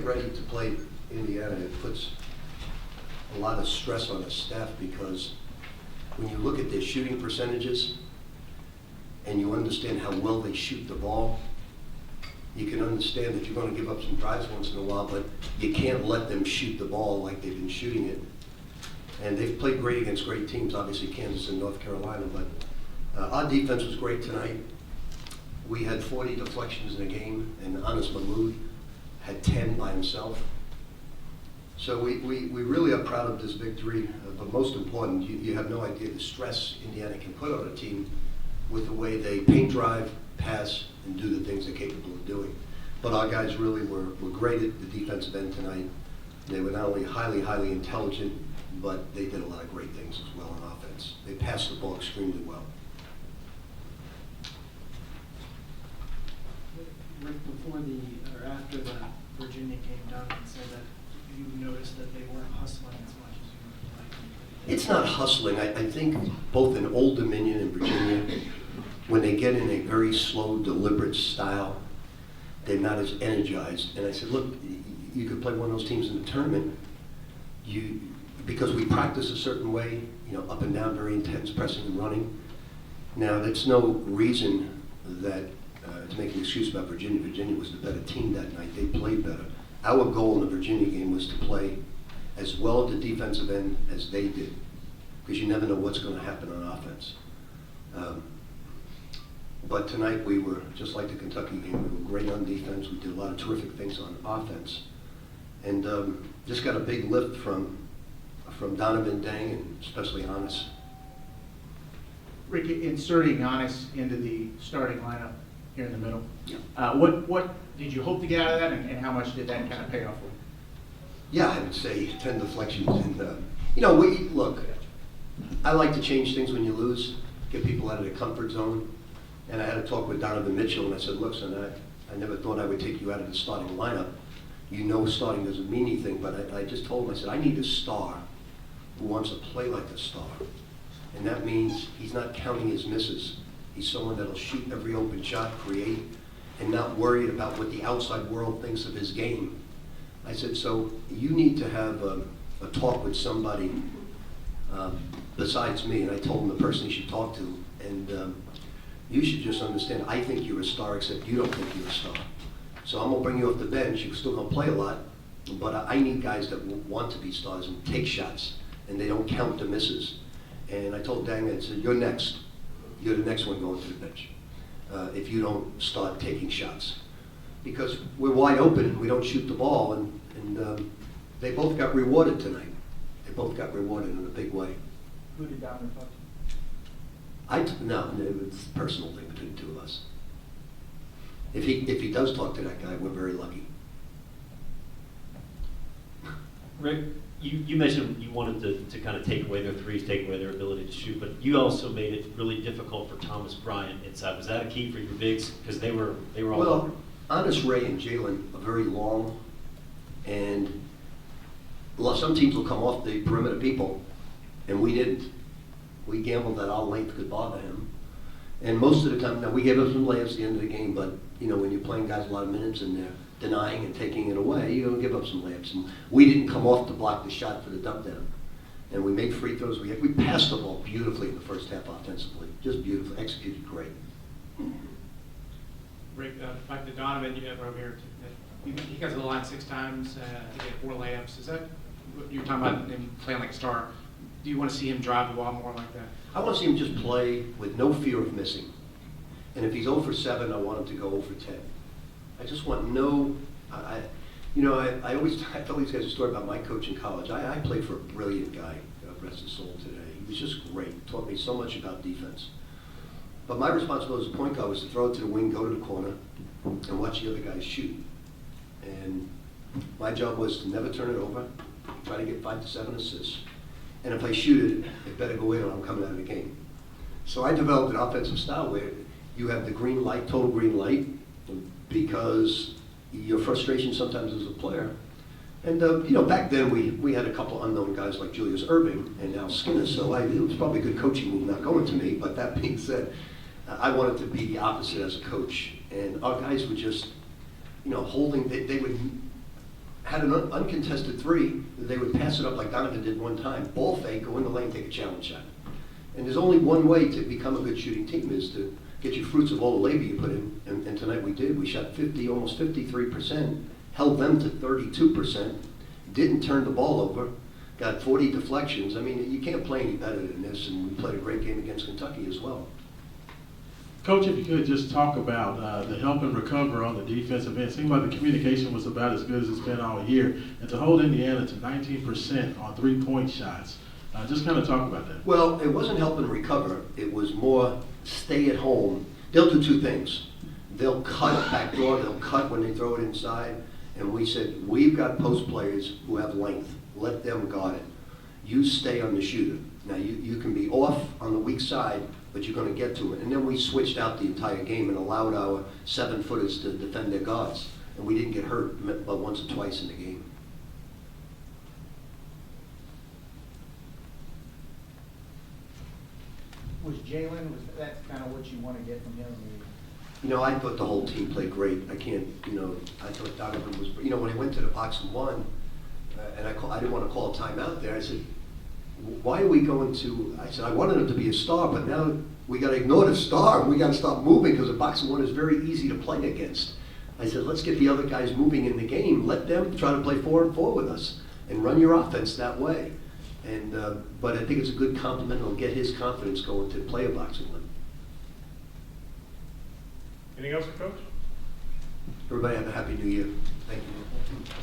ready to play Indiana, it puts a lot of stress on the staff because when you look at their shooting percentages and you understand how well they shoot the ball, you can understand that you're going to give up some drives once in a while, but you can't let them shoot the ball like they've been shooting it. And they've played great against great teams, obviously Kansas and North Carolina, but our defense was great tonight. We had 40 deflections in a game, and Anas Mahmoud had 10 by himself. So we really are proud of this victory, but most important, you have no idea the stress Indiana can put on a team with the way they paint drive, pass, and do the things they're capable of doing. But our guys really were great at the defensive end tonight. They were not only highly intelligent, but they did a lot of great things as well on offense. They passed the ball extremely well. Rick, after the Virginia game, Donovan said that you noticed that they weren't hustling as much as you would like. It's not hustling. I think both in Old Dominion and Virginia, when they get in a very slow, deliberate style, they're not as energized. And I said, look, you could play one of those teams in the tournament. Because we practice a certain way, up and down, very intense pressing and running. Now, that's no reason that to make an excuse about Virginia. Virginia was the better team that night. They played better. Our goal in the Virginia game was to play as well at the defensive end as they did, because you never know what's going to happen on offense. But tonight we were, just like the Kentucky game, we were great on defense. We did a lot of terrific things on offense. And just got a big lift from Donovan, Dang, and especially Anas. Rick, inserting Anas into the starting lineup here in the middle, Yeah. What did you hope to get out of that, and how much did that kind of pay off for you? Yeah, I would say 10 deflections. And, look, I like to change things when you lose, get people out of their comfort zone. And I had a talk with Donovan Mitchell, and I said, look, son, I never thought I would take you out of the starting lineup. Starting doesn't mean anything, but I just told him, I said, I need a star who wants to play like a star. And that means he's not counting his misses. He's someone that'll shoot every open shot, create, and not worried about what the outside world thinks of his game. I said, so you need to have a talk with somebody besides me. And I told him the person he should talk to. And you should just understand, I think you're a star, except you don't think you're a star. So I'm going to bring you off the bench. You're still going to play a lot. But I need guys that want to be stars and take shots, and they don't count the misses. And I told Dang, I said, you're next. You're the next one going to the bench if you don't start taking shots. Because we're wide open, we don't shoot the ball, and they both got rewarded tonight. They both got rewarded in a big way. Who did Donovan talk to? No, it was a personal thing between the two of us. If he does talk to that guy, we're very lucky. Rick, you mentioned you wanted to kind of take away their threes, take away their ability to shoot, but you also made it really difficult for Thomas Bryant inside. Was that a key for your bigs? Because they were all over. Honest, Ray and Jalen are very long, and some teams will come off the perimeter people, and we didn't. We gambled that our length could bother him. And most of the time, now we gave up some layups at the end of the game, but when you're playing guys a lot of minutes and they're denying and taking it away, you're going to give up some layups. And we didn't come off to block the shot for the dump down. And we made free throws. We passed the ball beautifully in the first half offensively. Just beautiful, executed great. Rick, back to Donovan, you have over here. He got to the line 6 times. He had 4 layups. Is that what you're talking about him playing like a star? Do you want to see him drive the ball more like that? I want to see him just play with no fear of missing. And if he's 0 for 7, I want him to go 0 for 10. I just want I tell these guys a story about my coach in college. I played for a brilliant guy, God rest his soul today. He was just great, taught me so much about defense. But my responsibility as a point guard was to throw it to the wing, go to the corner, and watch the other guys shoot. And my job was to never turn it over, try to get 5 to 7 assists. And if I shoot it better go in or I'm coming out of the game. So I developed an offensive style where you have the green light, total green light, because your frustration sometimes as a player. And back then we had a couple unknown guys like Julius Erving and Al Skinner, so it was probably a good coaching move not going to me. But that being said, I wanted to be the opposite as a coach. And our guys were just, holding, they would had an uncontested three, they would pass it up like Donovan did one time, ball fake, go in the lane, take a challenge shot. And there's only one way to become a good shooting team is to get your fruits of all the labor you put in. And tonight we did. We shot 50, almost 53%, held them to 32%, didn't turn the ball over, got 40 deflections. I mean, you can't play any better than this, and we played a great game against Kentucky as well. Coach, if you could just talk about the help and recover on the defensive end. It seemed like the communication was about as good as it's been all year. And to hold Indiana to 19% on three-point shots, just kind of talk about that. Well, it wasn't help and recover. It was more stay at home. They'll do two things. They'll cut back door, they'll cut when they throw it inside. And we said, we've got post players who have length. Let them guard it. You stay on the shooter. Now, you can be off on the weak side, but you're going to get to it. And then we switched out the entire game and allowed our 7-footers to defend their guards. And we didn't get hurt but once or twice in the game. Was Jalen, was that kind of what you want to get from him? You know, I thought the whole team played great. I can't, I thought Donovan was, when he went to the box and won, and I didn't want to call a timeout there. I said, why are we going to, I said, I wanted him to be a star, but now we got to ignore the star and we got to stop moving because the box and one is very easy to play against. I said, let's get the other guys moving in the game. Let them try to play 4-on-4 with us and run your offense that way. And but I think it's a good compliment. It'll get his confidence going to play a boxing one. Anything else, Coach? Everybody have a happy new year. Thank you.